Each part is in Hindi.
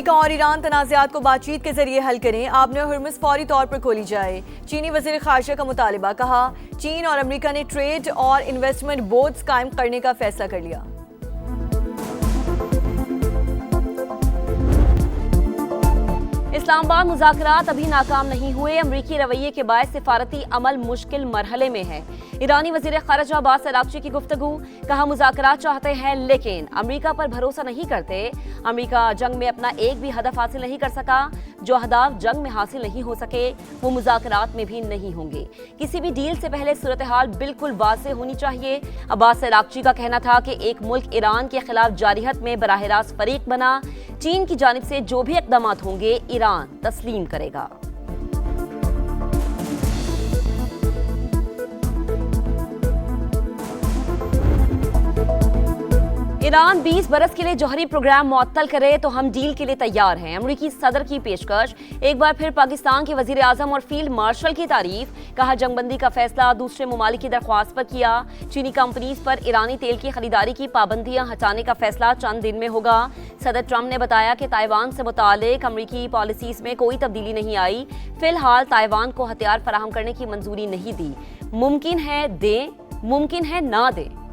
अमेरिका और ईरान तनाज़ात को बातचीत के जरिए हल करें, आपने हुर्मुज़ फौरी तौर पर खोली जाए। चीनी वज़ीर ख़ारजा का मुतालिबा, कहा चीन और अमेरिका ने ट्रेड और इन्वेस्टमेंट बोर्ड्स कायम करने का फैसला कर लिया। इस्लामाबाद मुज़ाकरात अभी नाकाम नहीं हुए, अमरीकी रवैये के बायस सिफारती अमल मुश्किल मरहले में है। ईरानी वज़ीर ख़ारजा अब्बास अराग़ची की गुफ्तगू, कहा मुज़ाकरात चाहते हैं लेकिन अमरीका पर भरोसा नहीं करते। अमरीका जंग में अपना एक भी हदफ हासिल नहीं कर सका, जो अहदाफ जंग में हासिल नहीं हो सके वो मुज़ाकरात में भी नहीं होंगे। किसी भी डील से पहले सूरत हाल बिल्कुल वाज़ेह होनी चाहिए। अब्बास अराग़ची का कहना था कि एक मुल्क ईरान के खिलाफ जारिहत में बराह रास्त फरीक बना, चीन की जानिब से जो भी इक़दाम होंगे ईरान तस्लीम करेगा। ईरान 20 बरस के लिए जौहरी प्रोग्राम मुअत्तल करे तो हम डील के लिए तैयार हैं। अमरीकी सदर की पेशकश, एक बार फिर पाकिस्तान के वजीर आजम और फील्ड मार्शल की तारीफ, कहा जंगबंदी का फैसला दूसरे ममालिक की दरख्वास्त पर किया। चीनी कंपनीज पर ईरानी तेल की खरीदारी की पाबंदियां हटाने का फैसला चंद दिन में होगा। सदर ट्रंप ने बताया कि ताइवान से मुतालिक अमरीकी पॉलिसीज में कोई तब्दीली नहीं आई, फिलहाल ताइवान को हथियार फराहम करने की मंजूरी नहीं दी। मुमकिन है दें, मुमकिन है ना दें।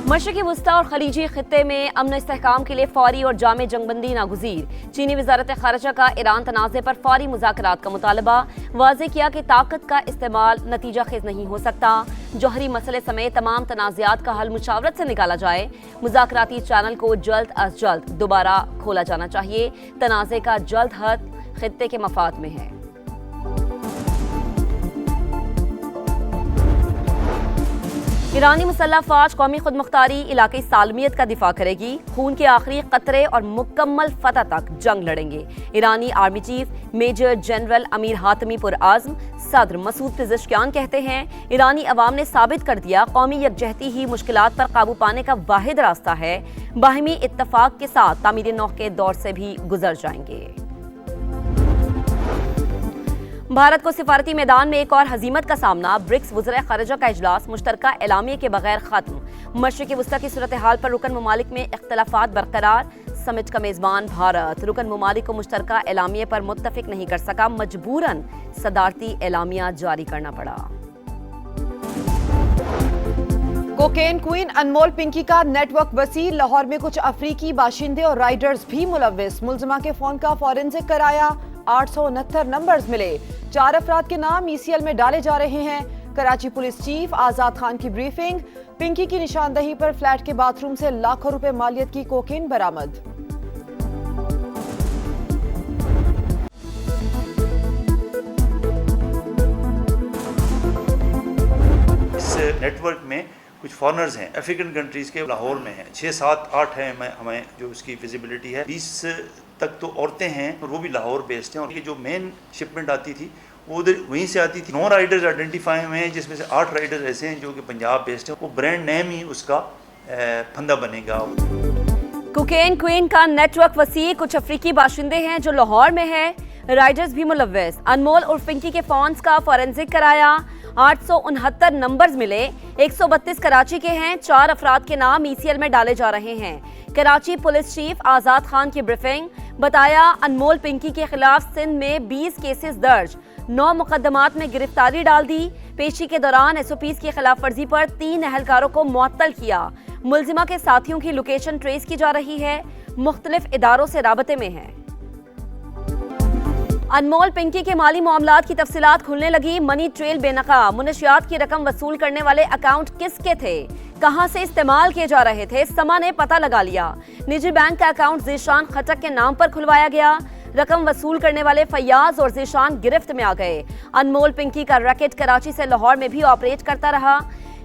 मशरिकी वस्ता और खलीजी खित्ते में अमन इस्तेहकाम के लिए फौरी और जामे जंगबंदी नागुज़ीर। चीनी वज़ारत ख़ारजा का ईरान तनाज़े पर फौरी मुज़ाकरात का मुतालबा, वाज़ेह किया कि ताकत का इस्तेमाल नतीजा खेज़ नहीं हो सकता। जौहरी मसले समेत तमाम तनाज़ात का हल मुशावरत से निकाला जाए। मुज़ाकराती चैनल को जल्द अज जल्द दोबारा खोला जाना चाहिए। तनाज़े का जल्द हल खित्ते के मफाद में है। ईरानी मुसल्लह फ़ौज कौमी खुद मुख्तारी इलाके सालमियत का दिफा करेगी, खून के आखिरी कतरे और मुकम्मल फतह तक जंग लड़ेंगे। ईरानी army chief major general Amir Hatami पुरआज़्म सदर मसूद पेज़ेश्कियान कहते हैं ईरानी अवाम ने साबित कर दिया कौमी यकजहती ही मुश्किलात पर काबू पाने का वाहिद रास्ता है। बाहिमी इत्तफाक के साथ तामीर नौ के दौर से भी गुजर जाएंगे। भारत को सिफारती मैदान में एक और हजीमत का सामना, ब्रिक्स वज़ीर ख़ारजा का इजलास मुश्तरका एलामिया के बगैर खत्म। मशरिकी वस्ता की सूरत हाल पर रुकन ममालिक में इख्तलाफात बरकरार, समिट का मेज़बान भारत रुकन ममालिक को मुश्तरका एलामिया पर मुत्तफिक नहीं कर सका, मजबूरन सदारती एलामिया जारी करना पड़ा। कोकेन क्वीन अनमोल पिंकी का नेटवर्क वसी, लाहौर में कुछ अफ्रीकी बाशिंदे और राइडर्स भी मुलव्विस। मुलजिमा के फोन का फॉरेंसिक कराया, 869 नंबर्स मिले। 4 अफराद के नाम ECL में डाले जा रहे हैं। कराची पुलिस चीफ आजाद खान की ब्रीफिंग, पिंकी की निशानदही पर फ्लैट के बाथरूम से लाखों रुपए मालियत की कोकेन बरामद। इस नेटवर्क में कुछ फॉरनर्स हैं, अफ्रीकन कंट्रीज के, लाहौर में हैं 6, 7, 8 हैं हमें जो उसकी विजिबिलिटी है। 20 तक तो औरतें हैं और वो भी लाहौर बेस्ड हैं। और ये जो मेन शिपमेंट आती थी वो उधर वहीं से आती थी। 9 राइडर्स आइडेंटिफाई हुए हैं, जिसमें से 8 राइडर्स ऐसे हैं जो कि पंजाब बेस्ड हैं। वो ब्रांड नेम ही उसका फंदा बनेगा। कोकेन क्वीन का नेटवर्क वसी, कुछ अफ्रीकी बाशिंदे हैं जो लाहौर में है, राइडर्स भी मुलव्विस। अनमोल और पिंकी के फोन्स का फॉरेंसिक कराया, 869 नंबर्स मिले। 132 कराची के हैं। 4 अफराद के नाम ECL में डाले जा रहे हैं। कराची पुलिस चीफ आजाद खान की ब्रीफिंग, बताया अनमोल पिंकी के खिलाफ सिंध में 20 केसेस दर्ज, 9 मुकदमात में गिरफ्तारी डाल दी। पेशी के दौरान SOPs की खिलाफ वर्जी पर 3 अहलकारों को मुअत्तल किया। मुलजिमा के साथियों की लोकेशन ट्रेस की जा रही है, मुख्तलिफ इदारों से राबते में है। अनमोल पिंकी के माली मामलात की तफसीलात खुलने लगी। मनी ट्रेल बेनकाब, मुनशियात की रकम वसूल करने वाले अकाउंट किसके थे, कहां से इस्तेमाल किए जा रहे थे, समा ने पता लगा लिया। निजी बैंक का अकाउंट ज़ीशान खटक के नाम पर खुलवाया गया। रकम वसूल करने वाले फैयाज और ज़ीशान गिरफ्त में आ गए। अनमोल पिंकी का रैकेट कराची से लाहौर में भी ऑपरेट करता रहा।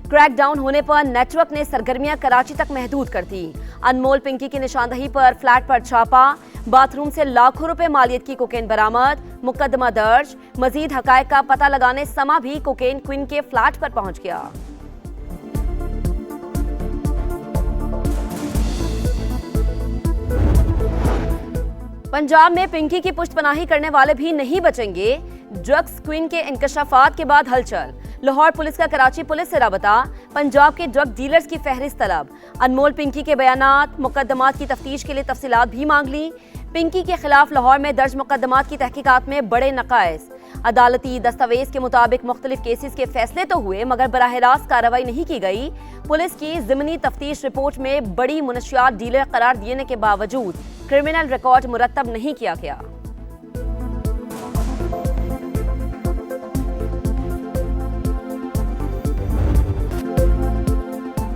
क्रैकडाउन होने पर नेटवर्क ने सरगर्मियां कराची तक महदूद कर दी। अनमोल पिंकी की निशानदही पर फ्लैट पर छापा, बाथरूम से लाखों रुपए मालियत की कोकेन बरामद, मुकदमा दर्ज। मजीद हकायक का पता लगाने समा भी कोकेन क्वीन के फ्लैट पर पहुंच गया। पंजाब में पिंकी की पुष्टपनाही करने वाले भी नहीं बचेंगे। ड्रग्स क्वीन के इंकशाफात के बाद हलचल, लाहौर पुलिस का कराची पुलिस से राबता, पंजाब के ड्रग डीलर्स की फहरिस्त तलब। अनमोल पिंकी के बयानात, मुकदमात की तफ्तीश के लिए तफसीलात भी मांग ली। पिंकी के खिलाफ लाहौर में दर्ज मुकदमात की तहकीकात में बड़े नकाइस। अदालती दस्तावेज के मुताबिक मुख्तलिफ केसेस के फैसले तो हुए मगर बराह रास्त कार्रवाई नहीं की गई। पुलिस की ज़िमनी तफ्तीश रिपोर्ट में बड़ी मुनशियात डीलर करार देने के बावजूद क्रिमिनल रिकॉर्ड मुरतब नहीं किया गया।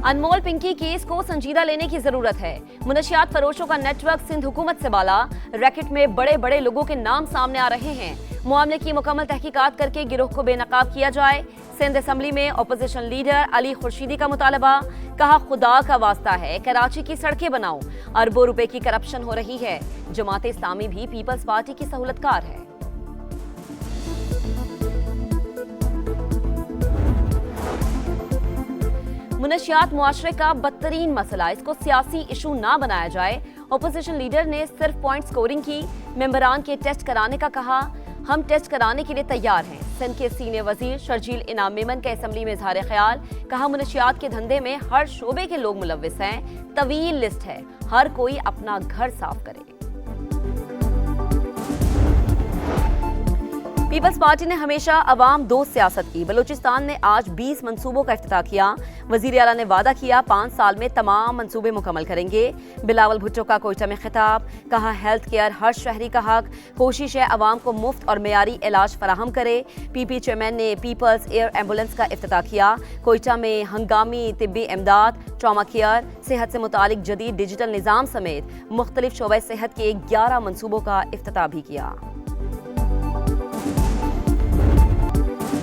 अनमोल पिंकी केस को संजीदा लेने की जरूरत है। मुनशियात फरोशों का नेटवर्क सिंध हुकूमत से बाला। रैकेट में बड़े बड़े लोगों के नाम सामने आ रहे हैं। मामले की मुकम्मल तहकीकात करके गिरोह को बेनकाब किया जाए। सिंध असेंबली में अपोजिशन लीडर अली खुर्शीदी का मुतालबा। कहा, खुदा का वास्ता है कराची की सड़कें बनाओ, अरबों रुपए की करप्शन हो रही है। जमात इस्लामी भी पीपल्स पार्टी की सहूलतकार है। मुनशियात मुआशरे का बदतरीन मसला, इसको सियासी इशू ना बनाया जाए। अपोजिशन लीडर ने सिर्फ पॉइंट स्कोरिंग की, मेंबरान के टेस्ट कराने का कहा। हम टेस्ट कराने के लिए तैयार हैं। सिंध के सीनियर वजीर शर्जील इनाम मेमन का असेंबली में इजहार ख्याल। कहा, मुनशियात के धंधे में हर शोबे के लोग मुलव्विस हैं। तवील लिस्ट है, हर कोई अपना घर साफ करे। पीपल्स पार्टी ने हमेशा अवाम दोस्त सियासत की। बलूचिस्तान में आज 20 मंसूबों का इफ्तिताह किया। वजीर आला ने वादा किया 5 साल में तमाम मंसूबे मुकम्मल करेंगे। बिलावल भुट्टो का कोयटा में खिताब। कहा, हेल्थ केयर हर शहरी का हक, कोशिश है अवाम को मुफ्त और मेयारी इलाज फराहम करे। पीपी चेयरमैन ने पीपल्स एयर एम्बुलेंस का इफ्तिताह किया। कोयटा में हंगामी तिब्बी इमदाद, ट्रॉमा केयर, सेहत से मुतालिक जदीद डिजिटल निज़ाम समेत मुख्तलिफ शोबे सेहत के 11 मंसूबों का इफ्तिताह भी किया।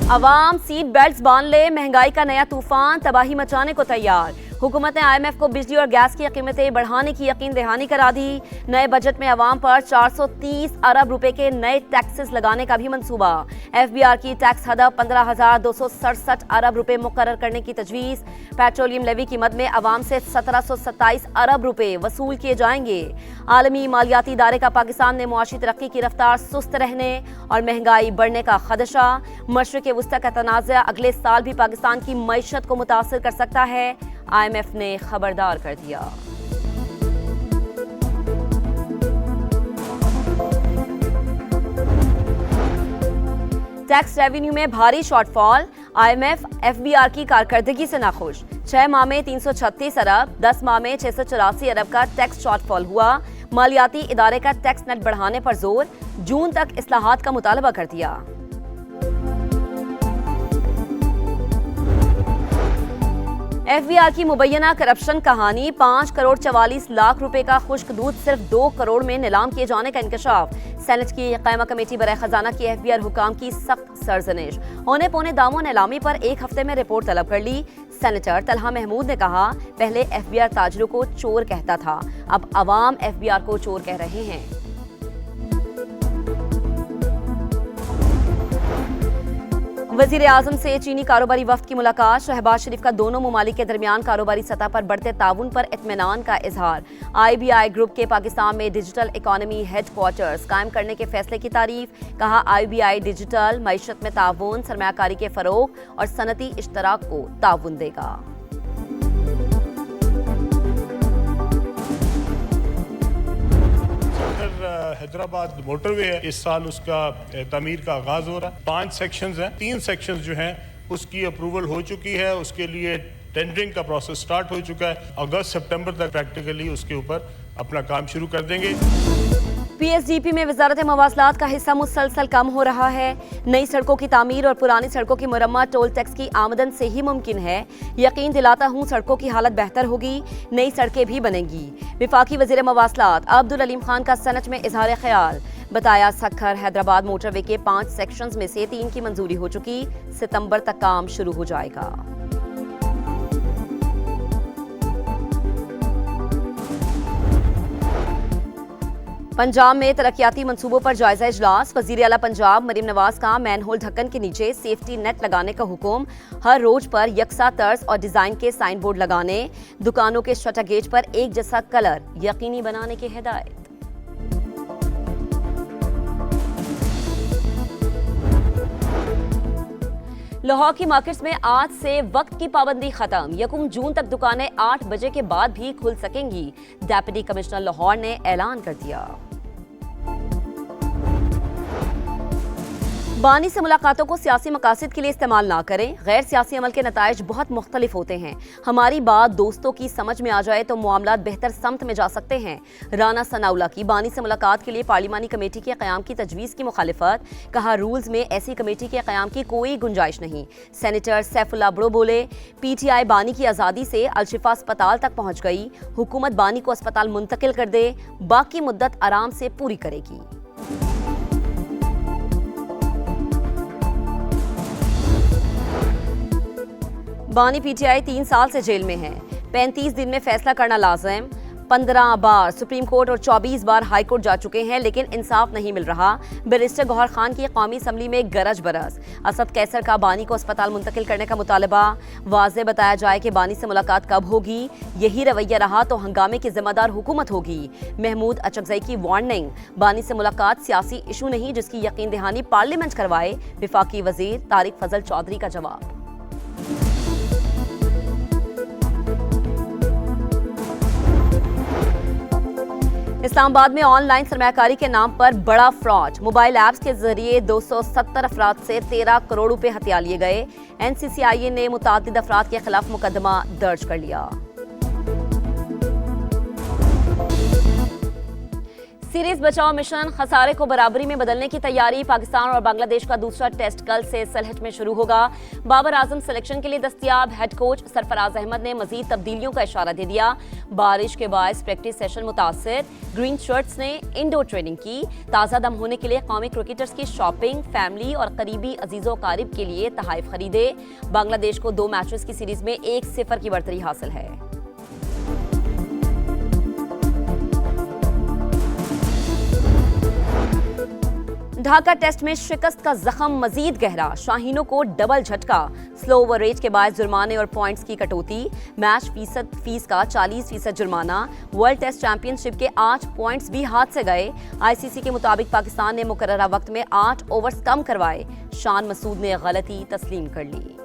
अवाम सीट बेल्ट्स बांध ले, महंगाई का नया तूफान तबाही मचाने को तैयार। हुकूमत ने IMF को बिजली और गैस की कीमतें बढ़ाने की यकीन दहानी करा दी। नए बजट में अवाम पर 430 अरब रुपए के नए टैक्सेस लगाने का भी मंसूबा। FBR की टैक्स हदफ 15,267 अरब रुपए मुकर्रर करने की तजवीज़। पेट्रोलियम लेवी की मद में अवाम से 1727 अरब रुपए वसूल किए जाएंगे। आलमी मालियाती इदारे का पाकिस्तान में मुआशी तरक्की की रफ्तार सुस्त रहने और महंगाई बढ़ने का खदशा। मशरिक़ वस्ता का तनाज़ा अगले साल भी पाकिस्तान की मईशत को मुतासर कर सकता है। IMF ने खबरदार कर दिया। टैक्स रेवेन्यू में भारी शॉर्टफॉल। IMF FBR की कारकर्दगी से नाखुश। 6 माह में 336 अरब, 10 माह में 684 अरब का टैक्स शॉर्टफॉल हुआ। मालियाती इदारे का टैक्स नेट बढ़ाने पर जोर। जून तक इस्लाहात का मुतालबा कर दिया। FBR की मुबैना करप्शन कहानी। 5 करोड़ 44 लाख रुपए का खुश्क दूध सिर्फ 2 करोड़ में नीलाम किए जाने का इंकशाफ। सेनेट की कायमा कमेटी बराए खजाना की FBR हुकाम की सख्त सरजनिश। औने पौने दामों नीलामी पर 1 हफ्ते में रिपोर्ट तलब कर ली। सेनेटर तलहा महमूद ने कहा, पहले FBR ताजरों को चोर कहता था, अब अवाम FBR को चोर कह रहे हैं। वजीर आजम से चीनी कारोबारी वफ्द की मुलाकात। शहबाज शरीफ का दोनों ममालिक के दरमियान कारोबारी सतह पर बढ़ते ताउन पर इत्मीनान का इजहार। IBI ग्रुप के पाकिस्तान में डिजिटल इकॉनमी हेडक्वार्टर्स कायम करने के फैसले की तारीफ। कहा, IBI डिजिटल मईशत में ताउन, सरमायाकारी के फरोग और सनती इश्तराक को ताउन देगा। हैदराबाद मोटरवे है, इस साल उसका तमीर का आगाज हो रहा है। 5 सेक्शंस हैं, 3 सेक्शंस जो हैं उसकी अप्रूवल हो चुकी है। उसके लिए टेंडरिंग का प्रोसेस स्टार्ट हो चुका है। अगस्त सितंबर तक प्रैक्टिकली उसके ऊपर अपना काम शुरू कर देंगे। PSDP में वजारत मवासलात का हिस्सा मुसलसल कम हो रहा है। नई सड़कों की तामीर और पुरानी सड़कों की मुरम्मत टोल टैक्स की आमदन से ही मुमकिन है। यकीन दिलाता हूँ सड़कों की हालत बेहतर होगी, नई सड़कें भी बनेंगी। वफाकी वजीर मवासलात अब्दुल अलीम खान का सेनेट में इजहार ख्याल। बताया, सक्खर हैदराबाद मोटरवे के 5 सेक्शंस में से 3 की मंजूरी हो चुकी, सितंबर तक काम शुरू हो जाएगा। पंजाब में तरक्याती मंसूबों पर जायजा इजलास। वजीर आला पंजाब मरीम नवाज का मैनहोल ढक्कन के नीचे सेफ्टी नेट लगाने का हुक्म। हर रोज पर यकसा तर्ज और डिजाइन के साइन बोर्ड लगाने। दुकानों के शटर गेट पर एक जैसा कलर यकीनी बनाने की हिदायत। लाहौर की मार्केट्स में आज से वक्त की पाबंदी खत्म। 1 जून तक दुकानें 8 बजे के बाद भी खुल सकेंगी। डेप्यूटी कमिश्नर लाहौर ने ऐलान कर दिया। बानी से मुलाकातों को सियासी मकासद के लिए इस्तेमाल ना करें। गैर सियासी अमल के नताइज बहुत मुख्तलिफ होते हैं। हमारी बात दोस्तों की समझ में आ जाए तो मामलात बेहतर समत में जा सकते हैं। राना सनाउल्लाह की बानी से मुलाकात के लिए पार्लिमानी कमेटी के क़याम की तजवीज़ की मुखालिफत। कहा, रूल्स में ऐसी कमेटी के क़याम की कोई गुंजाइश नहीं। सेनेटर सैफुल्लाह बड़ो बोले, PTI बानी की आज़ादी से अलशिफा अस्पताल तक पहुँच गई। हुकूमत बानी को अस्पताल मुंतकिल कर दे, बाकी मुद्दत आराम से पूरी करेगी। बानी PTI 3 साल से जेल में है। 35 दिन में फैसला करना लाजिम। 15 बार सुप्रीम कोर्ट और 24 बार हाई कोर्ट जा चुके हैं, लेकिन इंसाफ नहीं मिल रहा। बैरिस्टर गौहर खान की कौमी असम्बली में गरज बरस। असद कैसर का बानी को अस्पताल मुंतकिल करने का मुतालबा। वाज़े बताया जाए कि बानी से मुलाकात कब होगी। यही रवैया रहा तो हंगामे की जिम्मेदार हुकूमत होगी। महमूद अचकजई की वार्निंग, बानी से मुलाकात सियासी इशू नहीं जिसकी यकीन दहानी पार्लियामेंट करवाए। विफाकी वजीर तारिक फजल चौधरी का जवाब। इस्लामाबाद में ऑनलाइन सरमायाकारी के नाम पर बड़ा फ्रॉड। मोबाइल ऐप्स के जरिए 270 अफराद से 13 करोड़ रुपए हथिया लिए गए। NCCIA ने मुतादिद अफराद के खिलाफ मुकदमा दर्ज कर लिया। सीरीज बचाओ मिशन खसारे को बराबरी में बदलने की तैयारी। पाकिस्तान और बांग्लादेश का दूसरा टेस्ट कल से सलहट में शुरू होगा। बाबर आजम सिलेक्शन के लिए दस्तयाब। हेड कोच सरफराज अहमद ने मजीद तब्दीलियों का इशारा दे दिया। बारिश के बायस प्रैक्टिस सेशन मुतासर। ग्रीन शर्ट्स ने इंडोर ट्रेनिंग की। ताज़ा दम होने के लिए कौमी क्रिकेटर्स की शॉपिंग, फैमिली और करीबी अजीजों कारिब के लिए तहाइफ खरीदे। बांग्लादेश को 2 मैचेस की सीरीज में 1-0 की बढ़तरी हासिल है। ढाका टेस्ट में शिकस्त का जख्म मजीद गहरा। शाहीनों को डबल झटका। स्लो ओवरेज के बाद जुर्माने और पॉइंट्स की कटौती। मैच फीस का 40% जुर्माना। वर्ल्ड टेस्ट चैंपियनशिप के 8 पॉइंट्स भी हाथ से गए। ICC के मुताबिक पाकिस्तान ने मुकर्ररा वक्त में 8 ओवर्स कम करवाए। शान मसूद ने गलती तस्लीम कर ली।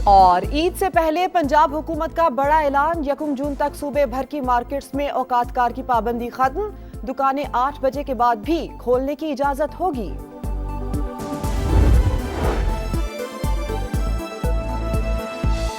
और ईद से पहले पंजाब हुकूमत का बड़ा ऐलान। 1 जून तक सूबे भर की मार्केट्स में औकातकार की पाबंदी खत्म। दुकानें 8 बजे के बाद भी खोलने की इजाजत होगी।